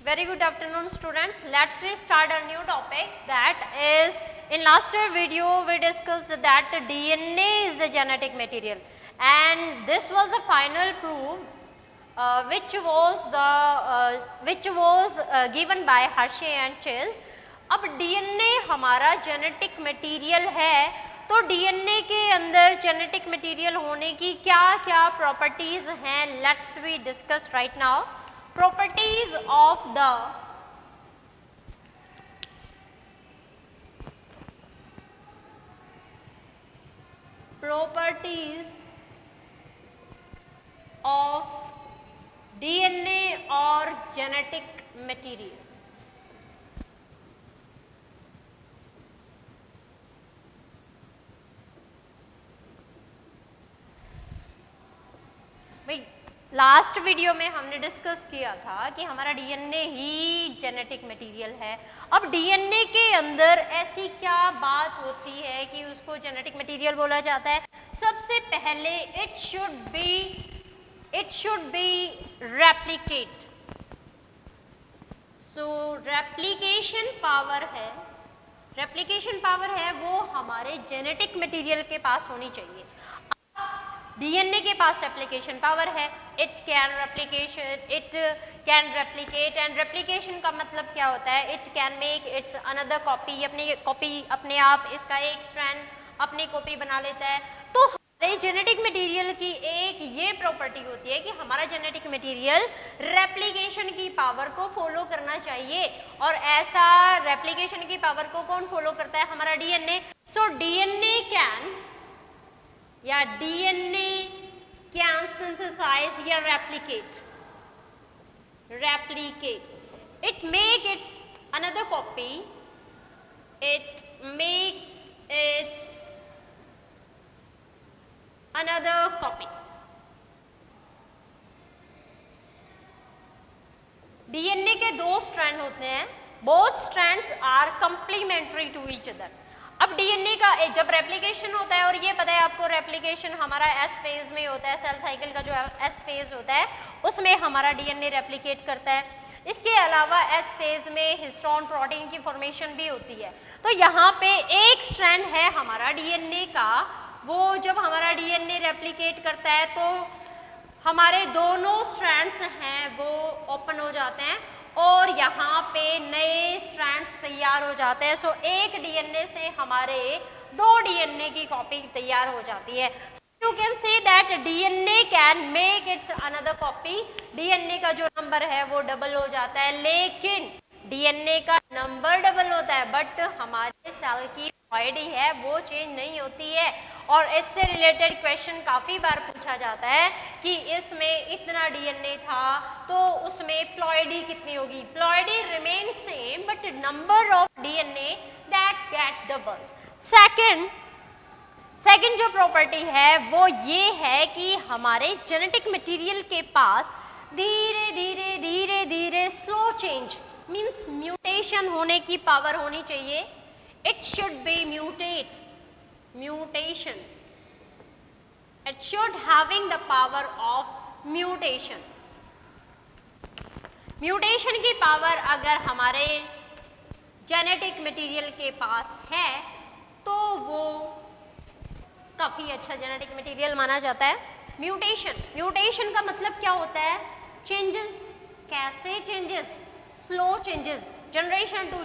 Very good afternoon students. Let's we start a new topic, that is, in last video we discussed that DNA is the genetic material, and this was the final proof which was given by Hershey and Chase. अब DNA हमारा genetic material है, तो DNA के अंदर genetic material होने की क्या क्या प्रॉपर्टीज हैं, let's we discuss right now. Properties of the DNA or genetic material. भाई लास्ट वीडियो में हमने डिस्कस किया था कि हमारा डीएनए ही जेनेटिक मटेरियल है. अब डीएनए के अंदर ऐसी क्या बात होती है कि उसको जेनेटिक मटेरियल बोला जाता है? सबसे पहले it should be replicate. So replication power है वो हमारे जेनेटिक मटेरियल के पास होनी चाहिए. डीएनए के पास रेप्लिकेशन पावर है, it can replicate and replication का मतलब क्या होता है? It can make its another copy, अपने आप इसका एक स्ट्रैंड अपनी कॉपी बना लेता है. तो हमारे जेनेटिक मटेरियल की एक ये प्रॉपर्टी होती है कि हमारा जेनेटिक मटेरियल रेप्लिकेशन की पावर को फॉलो करना चाहिए, और ऐसा रेप्लिकेशन की पावर को कौन फॉलो करता है? हमारा DNA. So DNA can synthesize या replicate. It makes its another copy. It makes its another copy. DNA के दो स्ट्रैंड होते हैं. Both strands are complementary to each other. अब डीएनए का जब रेप्लिकेशन होता है, और ये पता है आपको रेप्लिकेशन हमारा एस फेज में होता है, सेल साइकिल का जो एस फेज होता है उसमें हमारा डीएनए रेप्लिकेट करता है. इसके अलावा एस फेज में हिस्टोन प्रोटीन की फॉर्मेशन भी होती है. तो यहाँ पे एक स्ट्रैंड है हमारा डीएनए का, वो जब हमारा डीएनए रेप्लिकेट करता है तो हमारे दोनों स्ट्रैंड्स हैं वो ओपन हो जाते हैं और यहाँ पे नए स्ट्रैंड्स तैयार हो जाते हैं. सो एक डीएनए से हमारे दो डीएनए की कॉपी तैयार हो जाती है. You can say that DNA can make its another copy. DNA का जो नंबर है वो डबल हो जाता है, लेकिन डीएनए का नंबर डबल होता है बट हमारे सेल की पॉइडी है वो चेंज नहीं होती है. और इससे रिलेटेड क्वेश्चन काफ़ी बार पूछा जाता है कि इसमें इतना डीएनए था तो उसमें प्लॉइडी कितनी होगी? Ploidy remain same but number of DNA that get doubles. Second जो प्रॉपर्टी है वो ये है कि हमारे जेनेटिक मटेरियल के पास धीरे धीरे स्लो चेंज मीन्स म्यूटेशन होने की पावर होनी चाहिए. It should be mutation. It should having the power of mutation. Mutation की पावर अगर हमारे जेनेटिक मटेरियल के पास है तो वो काफ़ी अच्छा जेनेटिक मटेरियल माना जाता है. म्यूटेशन का मतलब क्या होता है? चेंजेस. कैसे changes? Slow changes, generation to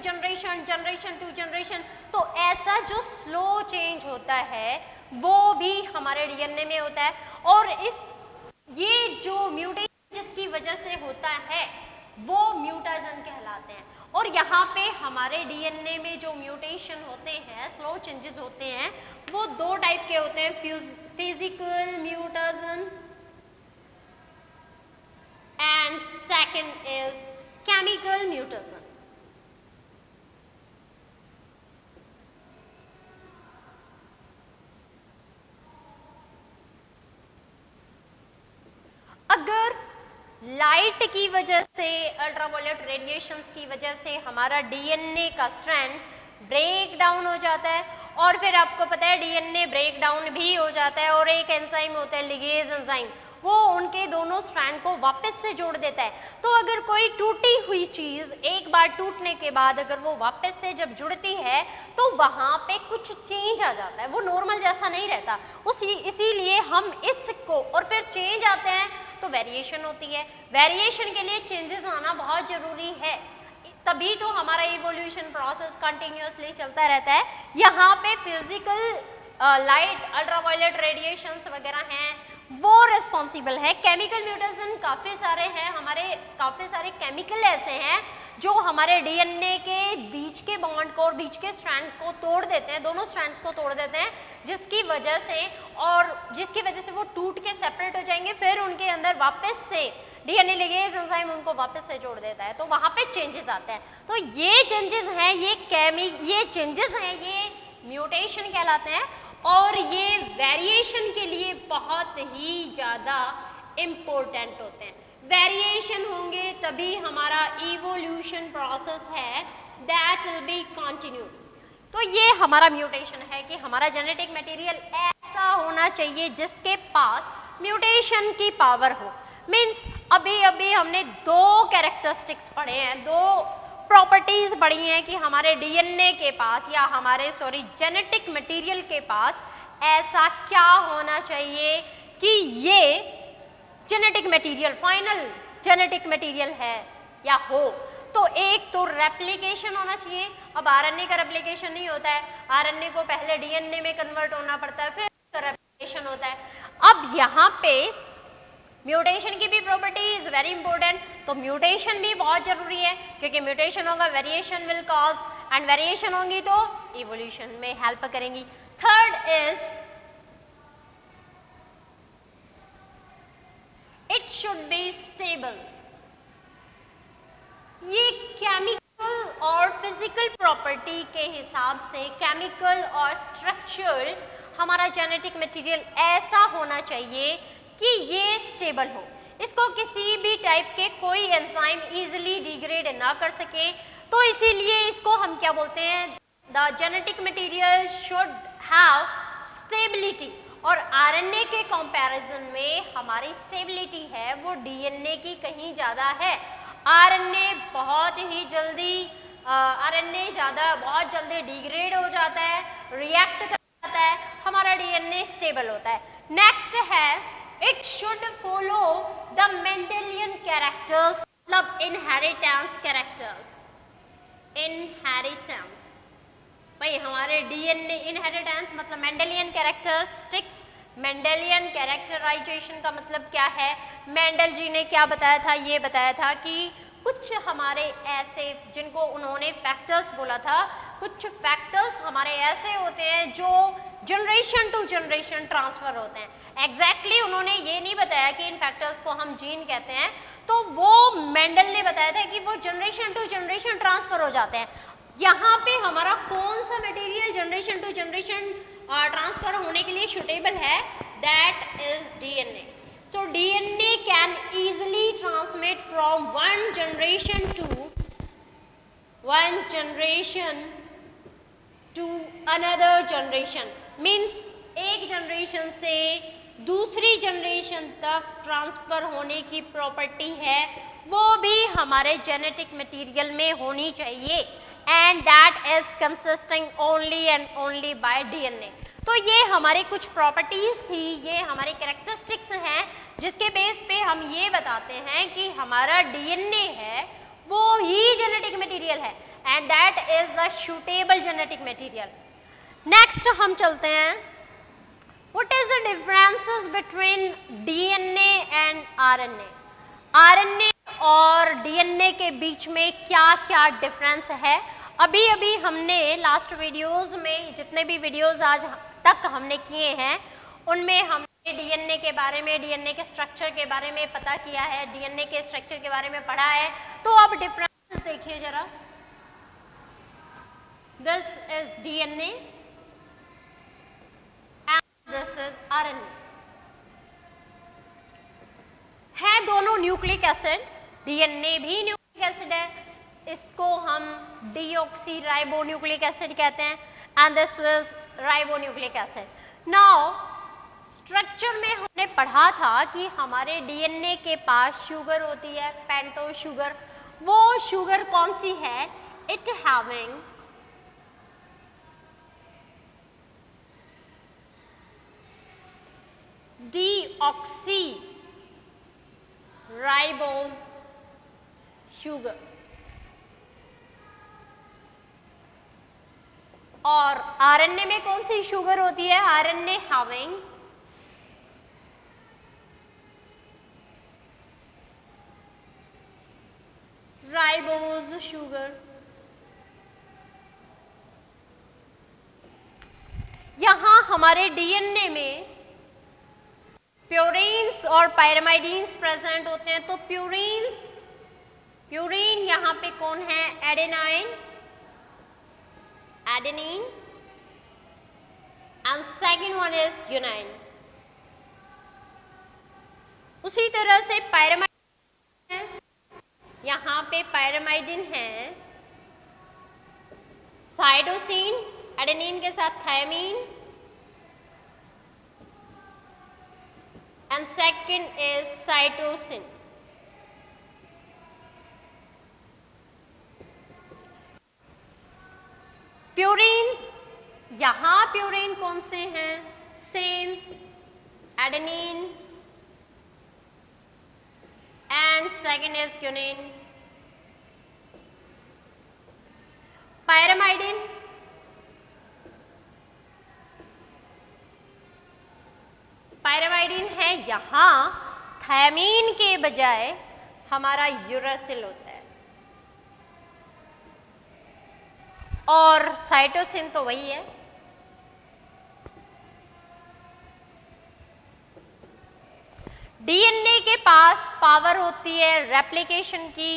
generation. तो ऐसा जो स्लो चेंज होता है वो भी हमारे डीएनए में होता है, और ये जो म्यूटेशन जिसकी वजह से होता है वो म्यूटेशन कहलाते हैं. और यहाँ पे हमारे डीएनए में जो म्यूटेशन होते हैं, स्लो चेंजेस होते हैं, वो दो टाइप के होते हैं. Physical mutation and second is chemical mutation. अगर लाइट की वजह से, अल्ट्रावायलेट रेडिएशंस की वजह से हमारा डीएनए का स्ट्रैंड ब्रेक डाउन हो जाता है, और फिर आपको पता है डीएनए ब्रेक डाउन भी हो जाता है, और एक एंजाइम होता है लिगेज एंजाइम, वो उनके दोनों स्ट्रैंड को वापस से जोड़ देता है. तो अगर कोई टूटी हुई चीज एक बार टूटने के बाद अगर वो वापस से जब जुड़ती है तो वहां पे कुछ चेंज आ जाता है, वो नॉर्मल जैसा नहीं रहता। इसीलिए हम इसको और फिर चेंज आते हैं तो वेरिएशन होती है। वेरिएशन के लिए चेंजेस आना बहुत जरूरी है, तभी तो हमारा इवोल्यूशन प्रोसेस कंटिन्यूअसली चलता रहता है। यहाँ पे फिजिकल लाइट, अल्ट्रावायलेट रेडिएशंस वगैरह हैं, वो रिस्पॉन्सिबल है। केमिकल म्यूटेशन काफ़ी सारे हैं, हमारे काफ़ी सारे केमिकल ऐसे हैं जो हमारे डीएनए के बीच के बॉन्ड को और बीच के स्ट्रैंड को तोड़ देते हैं, दोनों स्ट्रैंड्स को तोड़ देते हैं, जिसकी वजह से वो टूट के सेपरेट हो जाएंगे, फिर उनके अंदर वापस से डीएनए लिगेज एंजाइम उनको वापस से जोड़ देता है, तो वहाँ पे चेंजेस आते हैं। तो ये चेंजेस हैं, ये चेंजेस हैं, ये म्यूटेशन कहलाते हैं और ये वेरिएशन के लिए बहुत ही ज़्यादा इम्पोर्टेंट होते हैं। वेरिएशन होंगे तभी हमारा इवोल्यूशन प्रोसेस है दैट विल बी कंटिन्यू। तो ये हमारा म्यूटेशन है कि हमारा जेनेटिक मटेरियल ऐसा होना चाहिए जिसके पास म्यूटेशन की पावर हो। मीन्स अभी हमने दो कैरेक्टरिस्टिक्स पढ़े हैं, दो प्रॉपर्टीज पढ़ी हैं कि हमारे डीएनए के पास या हमारे जेनेटिक मटेरियल के पास ऐसा क्या होना चाहिए कि ये genetic material final genetic material है या हो। तो एक तो रेप्लिकेशन होना चाहिए। अब आरएनए का रेप्लिकेशन नहीं होता है, आरएनए को पहले डीएनए में कन्वर्ट होना पड़ता है, फिर रेप्लिकेशन होता है। अब यहाँ पे म्यूटेशन की भी प्रॉपर्टी इज वेरी इंपॉर्टेंट, तो म्यूटेशन भी बहुत जरूरी है क्योंकि म्यूटेशन होगा variation will cause, and variation होंगी तो इवोल्यूशन में हेल्प करेंगी। Third is it should be stable. ये केमिकल और फिजिकल प्रॉपर्टी के हिसाब से केमिकल और स्ट्रक्चर हमारा जेनेटिक मटेरियल ऐसा होना चाहिए कि ये स्टेबल हो, इसको किसी भी टाइप के कोई एंजाइम इजीली डिग्रेड ना कर सके। तो इसीलिए इसको हम क्या बोलते हैं, the genetic material should have stability. और आरएनए के कंपैरिजन में हमारी स्टेबिलिटी है वो डीएनए की कहीं ज़्यादा है। आरएनए बहुत जल्दी डिग्रेड हो जाता है, रिएक्ट कर जाता है, हमारा डीएनए स्टेबल होता है। नेक्स्ट है it should follow the Mendelian characters, मतलब inheritance characters, inheritance भाई हमारे डीएनए इनहेरिटेंस मतलब मेंडेलियन कैरेक्टरिस्टिक्स। मेंडेलियन कैरेक्टराइजेशन का मतलब क्या है, मेंडल जी ने क्या बताया था, ये बताया था कि कुछ हमारे ऐसे जिनको उन्होंने फैक्टर्स बोला था, कुछ फैक्टर्स हमारे ऐसे होते हैं जो जनरेशन टू जनरेशन ट्रांसफर होते हैं। एग्जैक्टली उन्होंने ये नहीं बताया कि इन फैक्टर्स को हम जीन कहते हैं, तो वो मेंडल ने बताया था कि वो जनरेशन टू जनरेशन ट्रांसफर हो जाते हैं। यहाँ पे हमारा कौन सा material generation to generation transfer होने के लिए सुटेबल है, that is DNA. So DNA can easily transmit from one generation to another generation. Means एक जनरेशन से दूसरी जनरेशन तक ट्रांसफर होने की प्रॉपर्टी है, वो भी हमारे जेनेटिक मटेरियल में होनी चाहिए, and that is consisting only and only by DNA. तो ये हमारे कुछ प्रॉपर्टीज थी, ये हमारे कैरेक्टरिस्टिक्स हैं जिसके बेस पे हम ये बताते हैं कि हमारा डीएनए है वो ही जेनेटिक मटेरियल है, and that is the suitable genetic material. Next हम चलते हैं, what is the differences between DNA and RNA. RNA और डीएनए के बीच में क्या क्या डिफरेंस है। अभी हमने लास्ट वीडियोस में जितने भी वीडियोस आज तक हमने किए हैं उनमें हमने डीएनए के बारे में, डीएनए के स्ट्रक्चर के बारे में पता किया है, डीएनए के स्ट्रक्चर के बारे में पढ़ा है। तो अब डिफरेंसेस देखिए जरा, this is DNA and this is RNA. है दोनों न्यूक्लिक एसिड, डीएनए भी न्यूक्लिक एसिड है, इसको हम डीऑक्सीराइबोन्यूक्लिक एसिड कहते हैं, and this is ribonucleic acid. Now structure में हमने पढ़ा था कि हमारे डीएनए के पास शुगर होती है, पेंटोज शुगर, वो शुगर कौन सी है? It having deoxy ribose sugar. और आरएनए में कौन सी शुगर होती है? RNA having ribose sugar. यहां हमारे डीएनए में प्यूरिन्स और पायरामाइडिन्स प्रेजेंट होते हैं। तो प्यूरिन यहां पे कौन है? Adenine, adenine, and second one is guanine. उसी तरह से पायरामाइडिन है, यहां पे पायरामाइडिन है साइटोसिन, एडेनिन के साथ thymine, and second is cytosine. Purine, यहां प्यूरिन कौन से हैं? Same, adenine and second is guanine. Pyrimidine, pyrimidine है यहां थायमीन के बजाय हमारा यूरासिल होता है। और साइटोसिन तो वही है। डीएनए के पास पावर होती है रेप्लिकेशन की।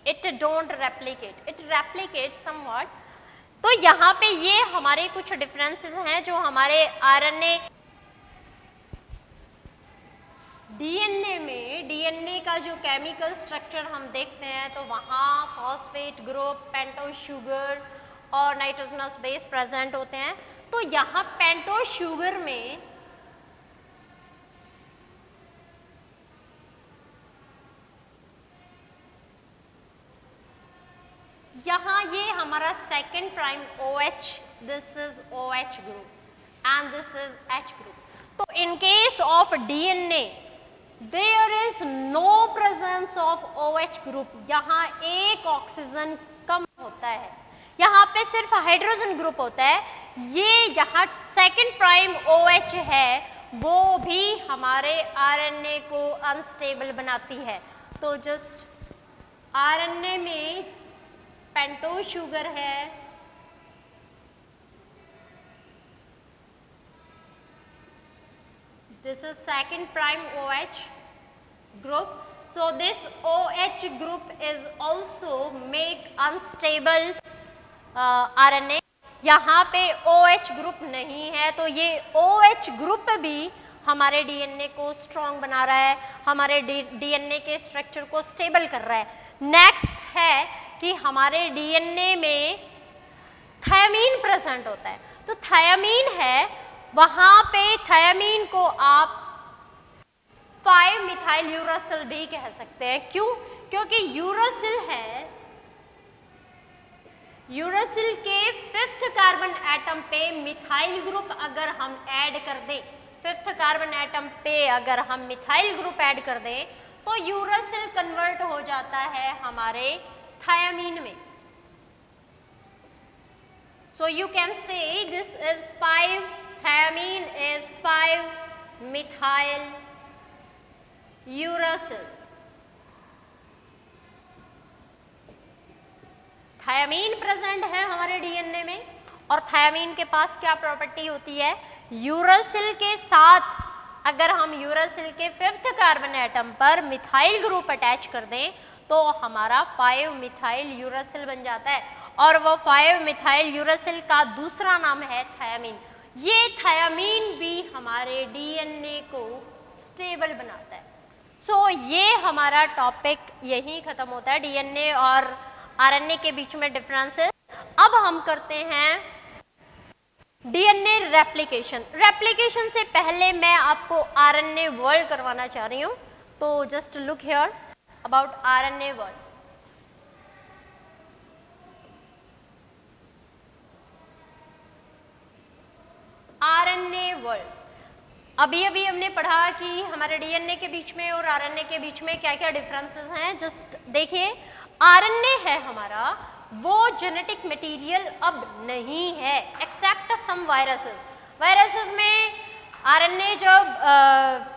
It don't replicate, it replicate somewhat. तो यहाँ पे ये हमारे कुछ डिफरेंसेस हैं जो हमारे आरएनए डीएनए में, डीएनए का जो केमिकल स्ट्रक्चर हम देखते हैं तो वहाँ फॉस्फेट ग्रुप, पेंटोज शुगर और नाइट्रोजनस बेस प्रेजेंट होते हैं। तो यहाँ पेंटोज शुगर में यहाँ ये हमारा second prime OH, this is OH group and this is H group. तो in case of DNA there is no presence of OH group. यहाँ एक ऑक्सीजन कम होता है, यहाँ पे सिर्फ हाइड्रोजन ग्रुप होता है। ये यहाँ सेकेंड प्राइम OH है, वो भी हमारे आरएनए को अनस्टेबल बनाती है। तो जस्ट आरएनए में पेंटोज शुगर है, this is second prime OH group. So this OH group is also make unstable RNA. यहाँ पे OH ग्रुप नहीं है, तो ये OH ग्रुप भी हमारे डीएनए को स्ट्रॉन्ग बना रहा है, हमारे डीएनए के स्ट्रक्चर को स्टेबल कर रहा है। नेक्स्ट है कि हमारे डीएनए में थायमीन प्रेजेंट होता है। तो थायमीन है, वहां पे थायमीन को आप 5 मिथाइल यूरासिल भी कह सकते हैं। क्यों? क्योंकि यूरासिल है, यूरासिल के 5th कार्बन एटम पे मिथाइल ग्रुप अगर हम ऐड कर दें, 5th कार्बन एटम पे अगर हम मिथाइल ग्रुप ऐड कर दें तो यूरासिल कन्वर्ट हो जाता है हमारे थायमीन में। So you can say this is 5, thiamine is 5 methyl uracil. Thymine present है हमारे डीएनए में, और थायमीन के पास क्या प्रॉपर्टी होती है? यूरासिल के साथ अगर हम यूरासिल के 5th कार्बन एटम पर मिथाइल ग्रुप अटैच कर दें तो हमारा 5 मिथाइल यूरासिल बन जाता है, और वो 5 मिथाइल यूरासिल का दूसरा नाम है थायमीन। ये थायमीन भी हमारे डीएनए को स्टेबल बनाता है। सो ये हमारा टॉपिक यहीं खत्म होता है, डीएनए और आरएनए के बीच में डिफरेंसेस। अब हम करते हैं डीएनए रेप्लिकेशन। रेप्लिकेशन से पहले मैं आपको आरएनए वर्ल्ड करवाना चाह रही हूँ, तो just look here about RNA world. अभी अभी हमने पढ़ा कि हमारे डीएनए के बीच में और आरएनए के बीच में क्या क्या डिफरेंसेस हैं। जस्ट देखिए, आरएनए है हमारा, वो जेनेटिक मटेरियल अब नहीं है एक्सेप्ट सम वायरसेस। वायरसेस में आरएनए जब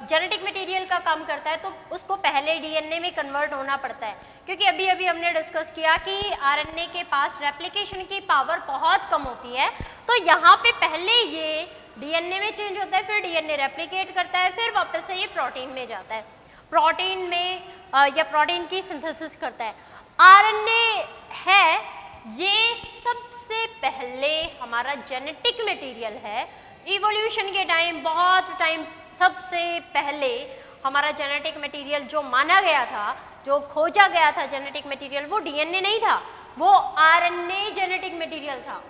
जेनेटिक मटेरियल का काम करता है तो उसको पहले डीएनए में कन्वर्ट होना पड़ता है, क्योंकि अभी अभी हमने डिस्कस किया कि आरएनए के पास रेप्लिकेशन की पावर बहुत कम होती है। तो यहाँ पे पहले ये डीएनए में चेंज होता है, फिर डीएनए रेप्लिकेट करता है, फिर वापस से ये प्रोटीन में जाता है, प्रोटीन में या प्रोटीन की सिंथेसिस करता है। आरएनए है ये सबसे पहले हमारा जेनेटिक मटेरियल है। इवोल्यूशन के टाइम, बहुत टाइम सबसे पहले हमारा जेनेटिक मटेरियल जो माना गया था, जो खोजा गया था जेनेटिक मटेरियल, वो डीएनए नहीं था, वो आरएनए जेनेटिक मटेरियल था।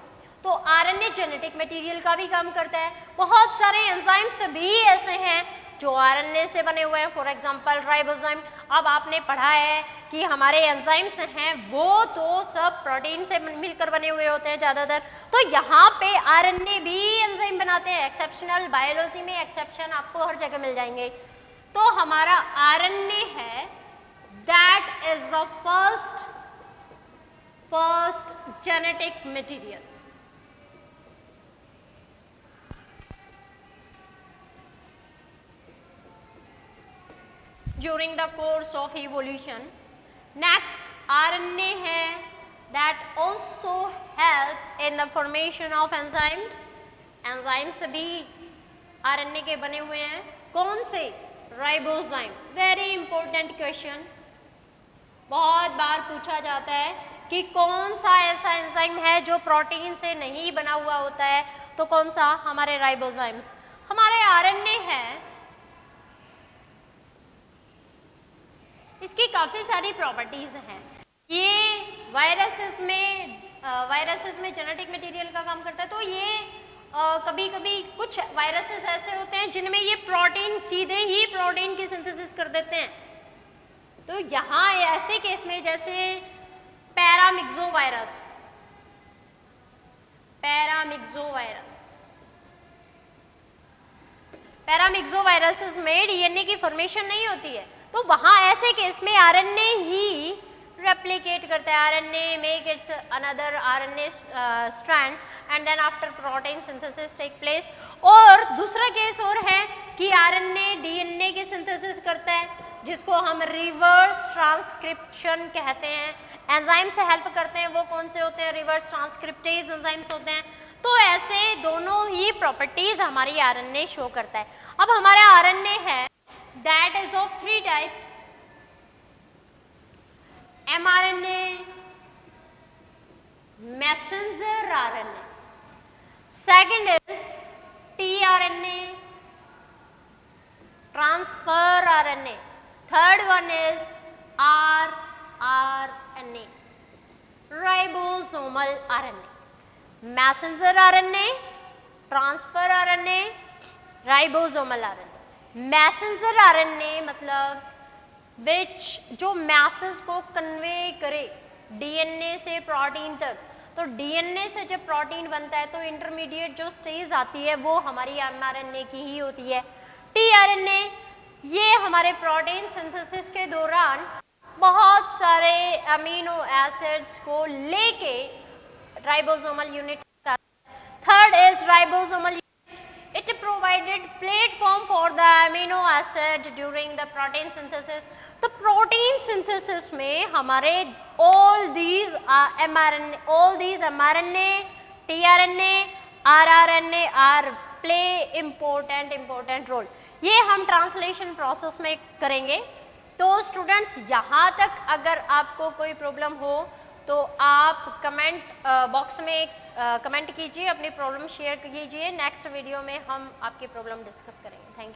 तो आरएनए जेनेटिक मटेरियल का भी काम करता है। बहुत सारे एंजाइम्स भी ऐसे हैं जो आरएनए से बने हुए हैं, फॉर एग्जांपल राइबोसोम। अब आपने पढ़ा है कि हमारे एंजाइम्स हैं वो तो सब प्रोटीन से मिलकर बने हुए होते हैं ज़्यादातर। तो यहाँ पे आरएनए भी एंजाइम बनाते हैं। एक्सेप्शनल बायोलॉजी में एक्सेप्शन आपको हर जगह मिल जाएंगे। तो हमारा आरएनए है, that is the first genetic material. during the course of evolution. Next, RNA है, that also help in the formation of enzymes. enzymes भी RNA के बने हुए हैं। कौन से? राइबोसोम। वेरी इंपॉर्टेंट क्वेश्चन, बहुत बार पूछा जाता है कि कौन सा ऐसा एंजाइम है जो प्रोटीन से नहीं बना हुआ होता है, तो कौन सा? हमारे राइबोसोम्स। हमारे आरएनए है, इसकी काफ़ी सारी प्रॉपर्टीज़ हैं। ये वायरसेस में जेनेटिक मटेरियल का काम करता है। तो ये कभी कभी कुछ वायरसेस ऐसे होते हैं जिनमें ये प्रोटीन, सीधे ही प्रोटीन की सिंथेसिस कर देते हैं। तो यहाँ ऐसे केस में जैसे पैरामिक्सोवायरसेस में डीएनए की फॉर्मेशन नहीं होती है, तो वहाँ ऐसे केस में आरएनए ही रेप्लिकेट करता है। RNA make its another RNA strand and then after protein synthesis take place. और दूसरा केस और है कि आरएनए डीएनए की सिंथेसिस करता है, जिसको हम रिवर्स ट्रांसक्रिप्शन कहते हैं। एंजाइम से हेल्प करते हैं, वो कौन से होते हैं? रिवर्स ट्रांसक्रिप्टेज एंजाइम्स होते हैं। तो ऐसे दोनों ही प्रॉपर्टीज हमारी आरएनए शो करता है। अब हमारा आरएनए है, that is of 3 types: mRNA, messenger RNA, second is tRNA, transfer RNA, third one is rRNA, ribosomal RNA. messenger RNA, transfer RNA, ribosomal RNA। Messenger RNA मतलब जो मैसेज को convey करे DNA से प्रोटीन तक। तो DNA से जब protein बनता है तो इंटरमीडिएट जो स्टेज आती है वो हमारी एमआरएनए की ही होती है। टीआरएनए ये हमारे प्रोटीन सिंथेसिस के दौरान बहुत सारे अमीनो एसिड्स को लेके ribosomal unit. Third is ribosomal. It provided platform for the amino acid during the protein synthesis. तो protein synthesis में हमारे all these mRNA, tRNA, rRNA are play important role. ये हम ट्रांसलेशन प्रोसेस में करेंगे। तो स्टूडेंट्स, यहाँ तक अगर आपको कोई प्रॉब्लम हो तो आप कमेंट बॉक्स में कमेंट कीजिए, अपनी प्रॉब्लम शेयर कीजिए। नेक्स्ट वीडियो में हम आपकी प्रॉब्लम डिस्कस करेंगे। Thank you.